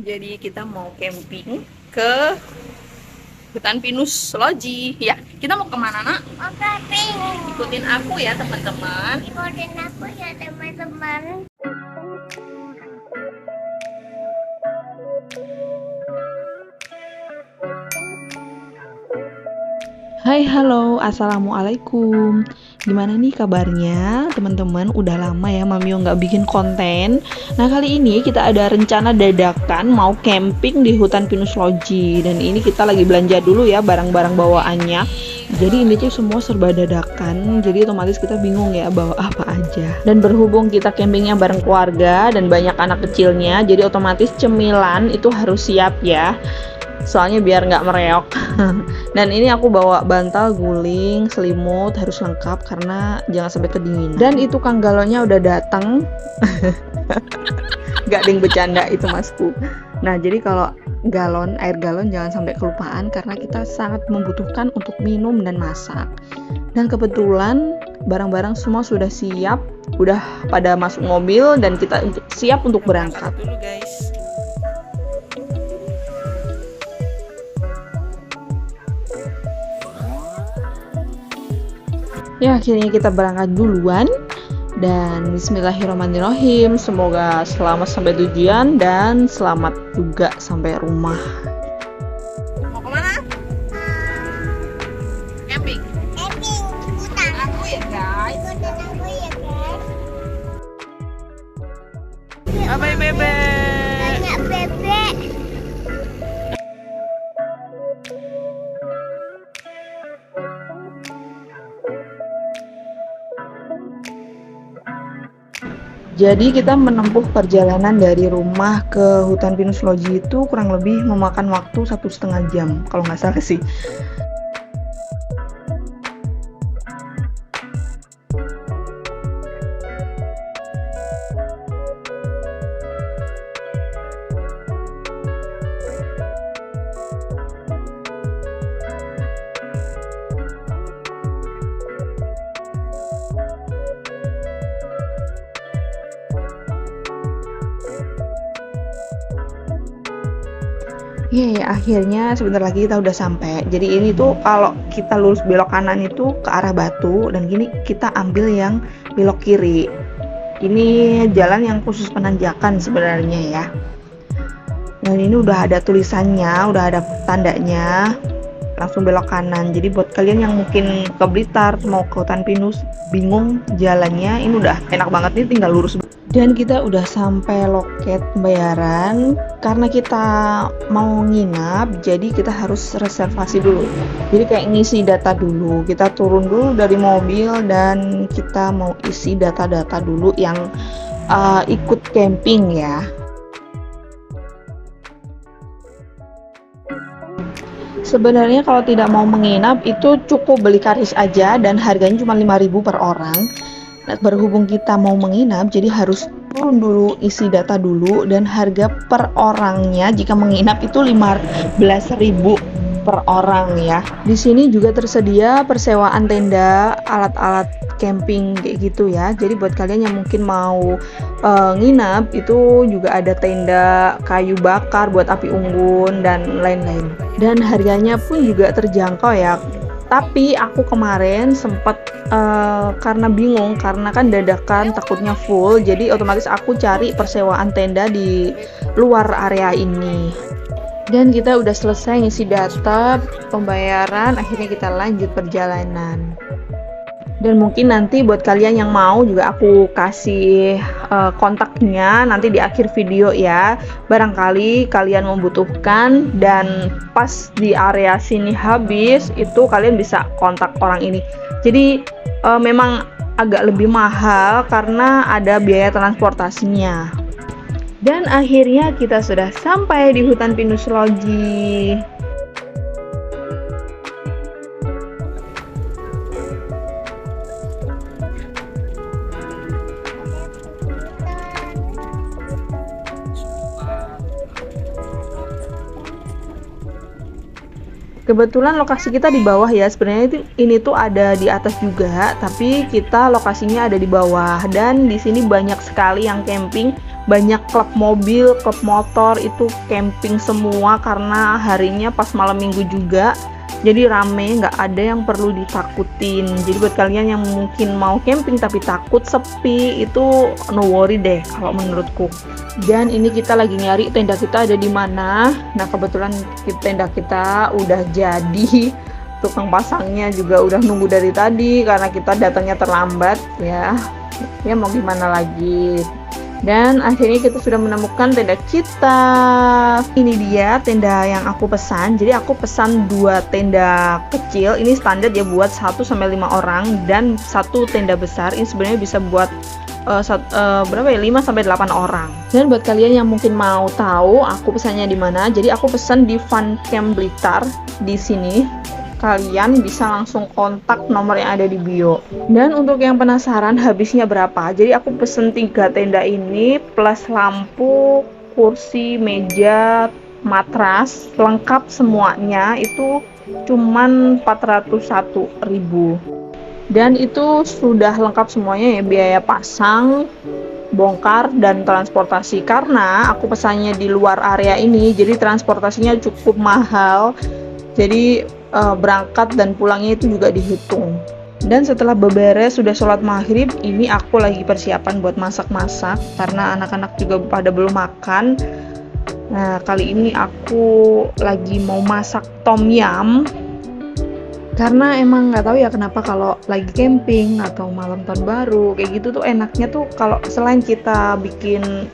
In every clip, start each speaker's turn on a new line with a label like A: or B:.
A: Jadi kita mau camping ke hutan pinus Loji. Ya, kita mau kemana nak?
B: Mau camping.
A: Ikutin aku ya teman-teman.
B: Ikutin aku ya teman-teman.
C: Hai, halo, assalamualaikum. Gimana nih kabarnya, teman-teman? Udah lama ya Mamio nggak bikin konten. Nah, kali ini kita ada rencana dadakan mau camping di hutan pinus Loji. Dan ini kita lagi belanja dulu ya barang-barang bawaannya. Jadi ini tuh semua serba dadakan. Jadi otomatis kita bingung ya bawa apa aja. Dan berhubung kita campingnya bareng keluarga dan banyak anak kecilnya, jadi otomatis cemilan itu harus siap ya. Soalnya biar nggak mereok. Dan ini aku bawa bantal, guling, selimut harus lengkap karena jangan sampai kedinginan. Dan itu Kang Galonnya udah datang. Gak ding bercanda itu masku. Nah, jadi kalau air galon jangan sampai kelupaan karena kita sangat membutuhkan untuk minum dan masak. Dan kebetulan barang-barang semua sudah siap, udah pada masuk mobil dan kita siap untuk berangkat.
A: Dulu guys.
C: Ya, akhirnya kita berangkat duluan. Dan bismillahirrahmanirrahim, semoga selamat sampai tujuan dan selamat juga sampai rumah.
A: Mau kemana? Camping.
B: Camping hutan.
A: Aku ya guys.
B: Ikutin aku ya guys.
A: Bye bebe.
B: Banyak bebek.
C: Jadi kita menempuh perjalanan dari rumah ke hutan pinus Loji itu kurang lebih memakan waktu 1,5 jam kalau nggak salah sih. Iya, akhirnya sebentar lagi kita udah sampai. Jadi ini tuh kalau kita lurus belok kanan itu ke arah Batu dan gini kita ambil yang belok kiri. Ini jalan yang khusus penanjakan sebenarnya ya. Dan ini udah ada tulisannya, udah ada tandanya. Langsung belok kanan. Jadi buat kalian yang mungkin ke Blitar mau ke hutan pinus bingung jalannya, ini udah enak banget nih, tinggal lurus. Dan kita udah sampai loket pembayaran. Karena kita mau nginap, jadi kita harus reservasi dulu. Jadi kayak ngisi data dulu. Kita turun dulu dari mobil dan kita mau isi data-data dulu yang ikut camping ya. Sebenarnya kalau tidak mau menginap itu cukup beli karis aja dan harganya cuma 5.000 per orang. Nah, berhubung kita mau menginap jadi harus turun dulu, isi data dulu, dan harga per orangnya jika menginap itu 15.000 per orang ya. Di sini juga tersedia persewaan tenda, alat-alat camping kayak gitu ya. Jadi buat kalian yang mungkin mau nginap itu juga ada tenda kayu bakar buat api unggun dan lain-lain. Dan harganya pun juga terjangkau ya. Tapi aku kemarin sempat karena bingung karena kan dadakan takutnya full, jadi otomatis aku cari persewaan tenda di luar area ini. Dan kita udah selesai ngisi data pembayaran, akhirnya kita lanjut perjalanan. Dan mungkin nanti buat kalian yang mau juga aku kasih kontaknya nanti di akhir video ya. Barangkali kalian membutuhkan dan pas di area sini habis itu kalian bisa kontak orang ini. Jadi memang agak lebih mahal karena ada biaya transportasinya. Dan akhirnya kita sudah sampai di hutan pinus Loji. Kebetulan lokasi kita di bawah ya, sebenarnya ini tuh ada di atas juga, tapi kita lokasinya ada di bawah. Dan di sini banyak sekali yang camping banyak klub mobil, klub motor itu camping semua karena harinya pas malam minggu juga. Jadi rame, nggak ada yang perlu ditakutin. Jadi buat kalian yang mungkin mau camping tapi takut sepi, itu no worry deh kalau menurutku. Dan ini kita lagi nyari tenda kita ada di mana. Nah kebetulan tenda kita udah jadi, tukang pasangnya juga udah nunggu dari tadi karena kita datangnya terlambat ya. Ya mau gimana lagi. Dan akhirnya kita sudah menemukan tenda kita. Ini dia tenda yang aku pesan. Jadi aku pesan 2 tenda kecil. Ini standar ya buat 1-5 orang. Dan 1 tenda besar. Ini sebenarnya bisa buat berapa ya? 5-8 orang. Dan buat kalian yang mungkin mau tahu aku pesannya di mana. Jadi aku pesan di Fun Camp Blitar di sini. Kalian bisa langsung kontak nomor yang ada di bio. Dan untuk yang penasaran habisnya berapa, jadi aku pesen 3 tenda ini plus lampu, kursi, meja, matras, lengkap semuanya itu cuman 401.000. Dan itu sudah lengkap semuanya ya, biaya pasang, bongkar, dan transportasi. Karena aku pesannya di luar area ini, jadi transportasinya cukup mahal. Jadi berangkat dan pulangnya itu juga dihitung. Dan setelah beberes sudah sholat maghrib, ini aku lagi persiapan buat masak-masak karena anak-anak juga pada belum makan. Nah kali ini aku lagi mau masak tom yum karena emang nggak tahu ya kenapa kalau lagi camping atau malam tahun baru kayak gitu tuh enaknya tuh kalau selain kita bikin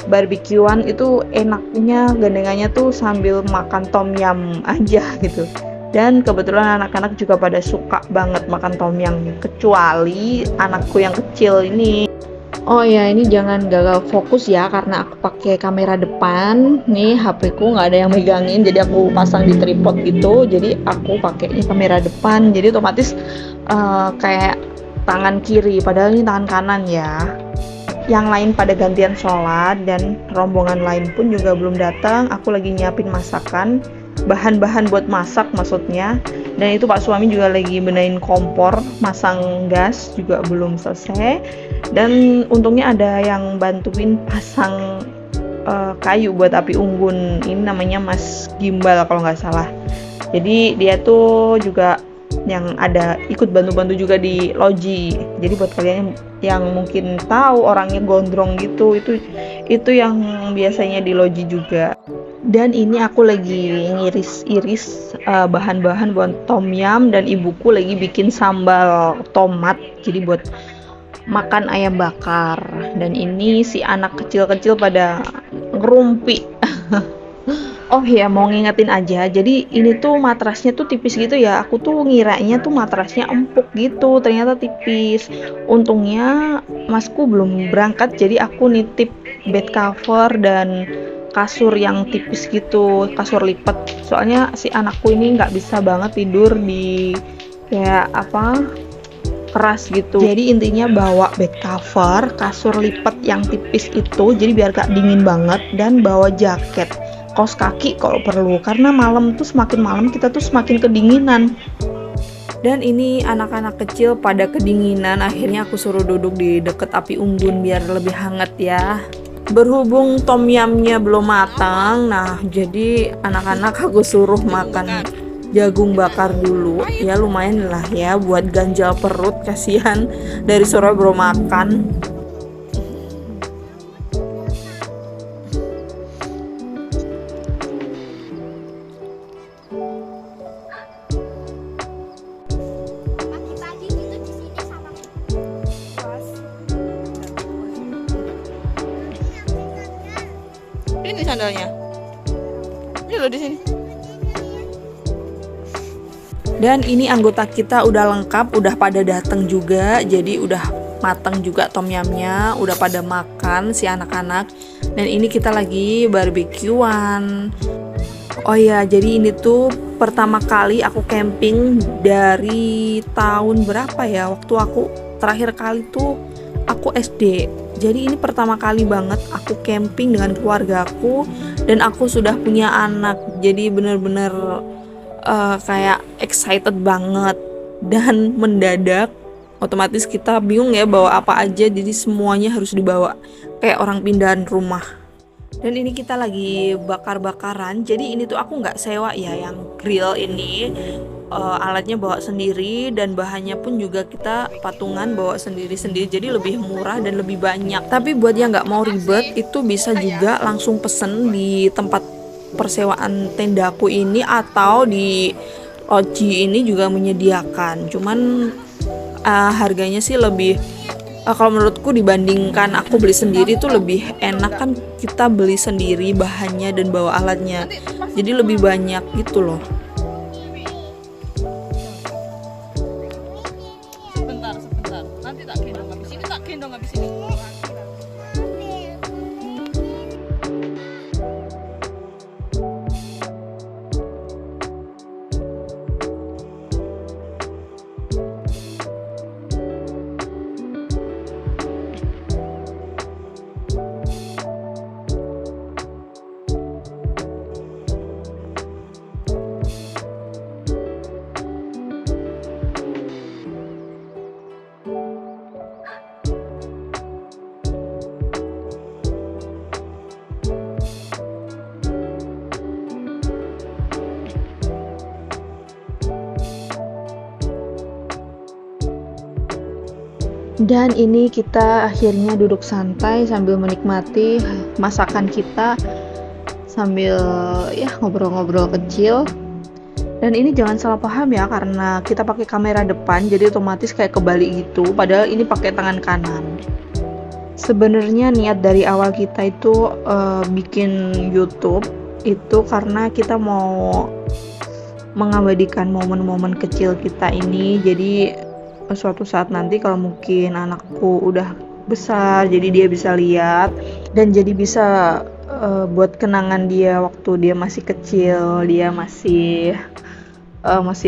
C: barbekyuan itu enaknya gandengannya tuh sambil makan tom yum aja gitu. Dan kebetulan anak-anak juga pada suka banget makan tom yum, kecuali anakku yang kecil ini. Oh ya, ini jangan gagal fokus ya karena aku pakai kamera depan. Nih HP ku nggak ada yang megangin, jadi aku pasang di tripod gitu. Jadi aku pakai ini kamera depan, jadi otomatis kayak tangan kiri, padahal ini tangan kanan ya. Yang lain pada gantian sholat dan rombongan lain pun juga belum datang. Aku lagi nyiapin masakan, bahan-bahan buat masak maksudnya. Dan itu Pak suami juga lagi benerin kompor, masang gas juga belum selesai. Dan untungnya ada yang bantuin pasang kayu buat api unggun. Ini namanya Mas Gimbal kalau nggak salah. Jadi dia tuh juga yang ada ikut bantu-bantu juga di loji. Jadi buat kalian yang mungkin tahu orangnya gondrong gitu, itu yang biasanya di loji juga. Dan ini aku lagi ngiris-iris bahan-bahan buat tom yum dan ibuku lagi bikin sambal tomat. Jadi buat makan ayam bakar. Dan ini si anak kecil-kecil pada ngerumpi. Oh ya, mau ngingetin aja, jadi ini tuh matrasnya tuh tipis gitu ya. Aku tuh ngiranya tuh matrasnya empuk gitu, ternyata tipis. Untungnya masku belum berangkat, jadi aku nitip bed cover dan kasur yang tipis gitu, kasur lipat. Soalnya si anakku ini nggak bisa banget tidur di kayak keras gitu. Jadi intinya bawa bed cover, kasur lipat yang tipis itu, jadi biar gak dingin banget, dan bawa jaket, kaos kaki kalau perlu, karena malam tuh semakin malam kita tuh semakin kedinginan. Dan ini anak-anak kecil pada kedinginan, akhirnya aku suruh duduk di deket api unggun biar lebih hangat ya. Berhubung tom yumnya belum matang, nah jadi anak-anak aku suruh makan jagung bakar dulu. Ya lumayan lah ya buat ganjal perut, kasihan dari sore belum makan.
B: Pagi-pagi gitu di sini sama
A: Ini sandalnya. Ini loh di sini. Dan ini anggota kita udah lengkap, udah pada datang juga. Jadi udah matang juga tom yumnya, udah pada makan si anak-anak. Dan ini kita lagi barbekyuan. Oh ya, jadi ini tuh pertama kali aku camping dari tahun berapa ya? Waktu aku terakhir kali tuh aku SD. Jadi ini pertama kali banget aku camping dengan keluargaku dan aku sudah punya anak. Jadi bener-bener kayak excited banget. Dan mendadak otomatis kita bingung ya bawa apa aja, jadi semuanya harus dibawa kayak orang pindahan rumah. Dan ini kita lagi bakar-bakaran, jadi ini tuh aku nggak sewa ya yang grill ini. Alatnya bawa sendiri dan bahannya pun juga kita patungan bawa sendiri-sendiri, jadi lebih murah dan lebih banyak. Tapi buat yang nggak mau ribet itu bisa juga langsung pesen di tempat persewaan tendaku ini, atau di Oji ini juga menyediakan. Cuman harganya sih lebih, kalau menurutku dibandingkan aku beli sendiri tuh lebih enak kan kita beli sendiri bahannya dan bawa alatnya, jadi lebih banyak gitu loh.
D: Sebentar, nanti tak gendong habis ini.
C: Dan ini kita akhirnya duduk santai sambil menikmati masakan kita, sambil ya ngobrol-ngobrol kecil. Dan ini jangan salah paham ya, karena kita pakai kamera depan jadi otomatis kayak kebalik gitu, padahal ini pakai tangan kanan. Sebenarnya niat dari awal kita itu bikin YouTube itu karena kita mau mengabadikan momen-momen kecil kita ini. Jadi suatu saat nanti kalau mungkin anakku udah besar, jadi dia bisa lihat dan jadi bisa buat kenangan dia waktu dia masih kecil, dia masih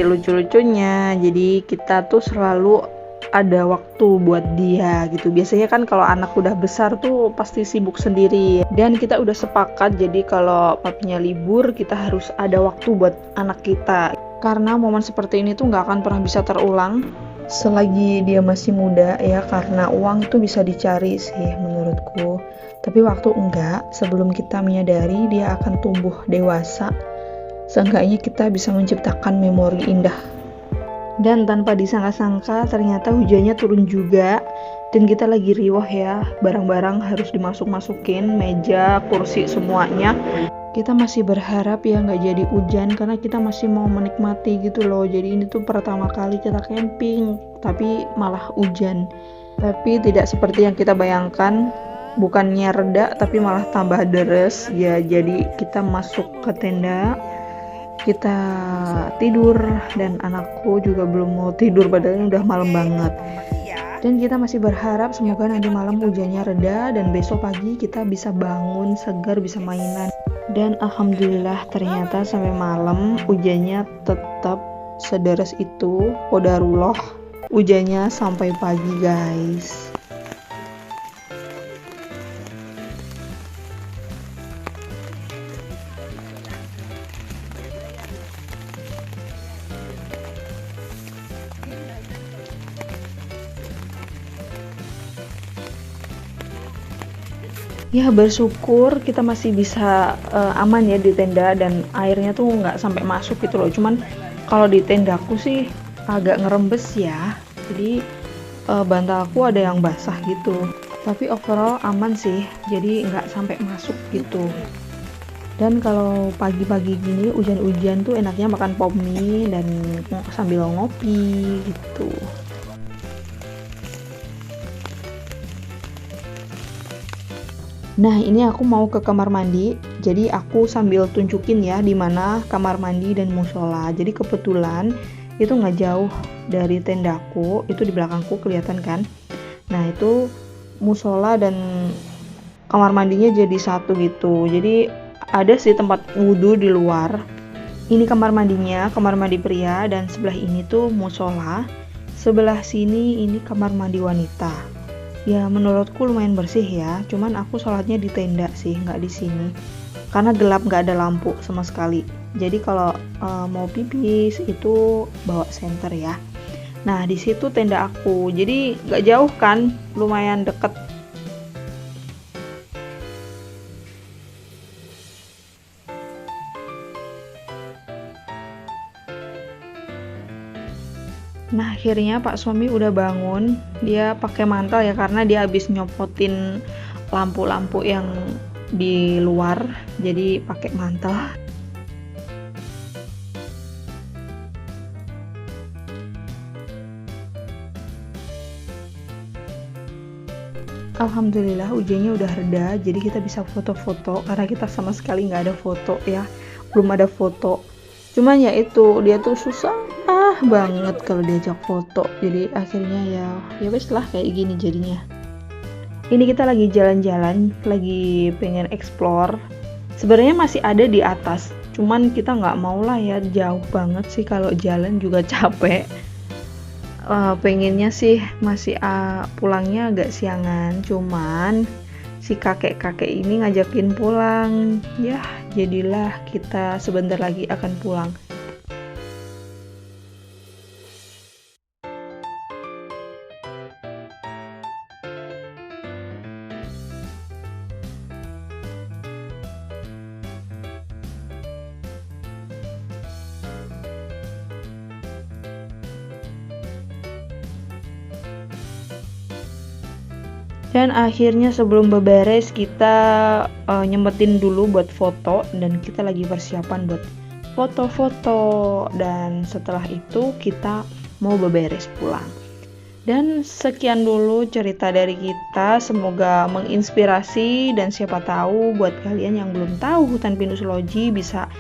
C: lucu-lucunya. Jadi kita tuh selalu ada waktu buat dia gitu. Biasanya kan kalau anak udah besar tuh pasti sibuk sendiri, dan kita udah sepakat jadi kalau papinya libur kita harus ada waktu buat anak kita, karena momen seperti ini tuh nggak akan pernah bisa terulang selagi dia masih muda ya, karena uang itu bisa dicari sih menurutku, tapi waktu enggak. Sebelum kita menyadari dia akan tumbuh dewasa, seenggaknya kita bisa menciptakan memori indah. Dan tanpa disangka-sangka ternyata hujannya turun juga, dan kita lagi riwah ya, barang-barang harus dimasuk-masukin, meja, kursi, semuanya. Kita masih berharap ya nggak jadi hujan, karena kita masih mau menikmati gitu loh. Jadi ini tuh pertama kali kita camping tapi malah hujan, tapi tidak seperti yang kita bayangkan. Bukannya reda tapi malah tambah deres ya. Jadi kita masuk ke tenda, kita tidur, dan anakku juga belum mau tidur padahal udah malam banget. Dan kita masih berharap semoga nanti malam hujannya reda dan besok pagi kita bisa bangun segar, bisa mainan. Dan alhamdulillah ternyata sampai malam hujannya tetap sederas itu. Qadarullah, hujannya sampai pagi guys. Ya bersyukur kita masih bisa aman ya di tenda, dan airnya tuh nggak sampai masuk gitu loh. Cuman kalau di tendaku sih agak ngerembes ya, jadi bantalku ada yang basah gitu. Tapi overall aman sih, jadi nggak sampai masuk gitu. Dan kalau pagi-pagi gini hujan-hujan tuh enaknya makan pop mie dan sambil ngopi gitu. Nah ini aku mau ke kamar mandi, jadi aku sambil tunjukin ya di mana kamar mandi dan musola. Jadi kebetulan itu nggak jauh dari tendaku, itu di belakangku kelihatan kan. Nah itu musola dan kamar mandinya jadi satu gitu. Jadi ada sih tempat wudhu di luar. Ini kamar mandinya, kamar mandi pria, dan sebelah ini tuh musola. Sebelah sini ini kamar mandi wanita. Ya menurutku lumayan bersih ya, cuman aku sholatnya di tenda sih, nggak di sini karena gelap, nggak ada lampu sama sekali. Jadi kalau mau pipis itu bawa senter ya.
A: Nah, di situ tenda aku. Jadi nggak jauh kan, lumayan deket. Nah, akhirnya Pak suami udah bangun. Dia pakai mantel ya karena dia habis nyopotin lampu-lampu yang di luar. Jadi pakai mantel. Alhamdulillah hujannya udah reda, jadi kita bisa foto-foto karena kita sama sekali nggak ada foto ya, belum ada foto. Cuman ya itu dia tuh susah banget kalau diajak foto, jadi akhirnya ya wes lah kayak gini jadinya. Ini kita lagi jalan-jalan, lagi pengen explore. Sebenarnya masih ada di atas, cuman kita nggak mau lah ya, jauh banget sih kalau jalan juga capek. Pengennya sih masih pulangnya agak siangan, cuman si kakek-kakek ini ngajakin pulang ya, jadilah kita sebentar lagi akan pulang. Dan akhirnya sebelum beberes kita nyempetin dulu buat foto, dan kita lagi persiapan buat foto-foto, dan setelah itu kita mau beberes pulang. Dan sekian dulu cerita dari kita, semoga menginspirasi, dan siapa tahu buat kalian yang belum tahu hutan pinus loji bisa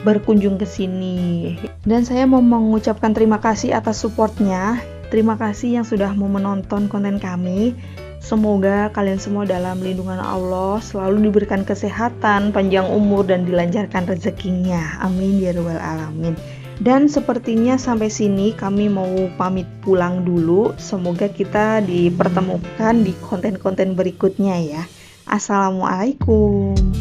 A: berkunjung ke sini. Dan saya mau mengucapkan terima kasih atas supportnya. Terima kasih yang sudah mau menonton konten kami. Semoga kalian semua dalam lindungan Allah, selalu diberikan kesehatan, panjang umur, dan dilancarkan rezekinya. Amin ya rabbal alamin. Dan sepertinya sampai sini kami mau pamit pulang dulu. Semoga kita dipertemukan di konten-konten berikutnya ya. Assalamualaikum.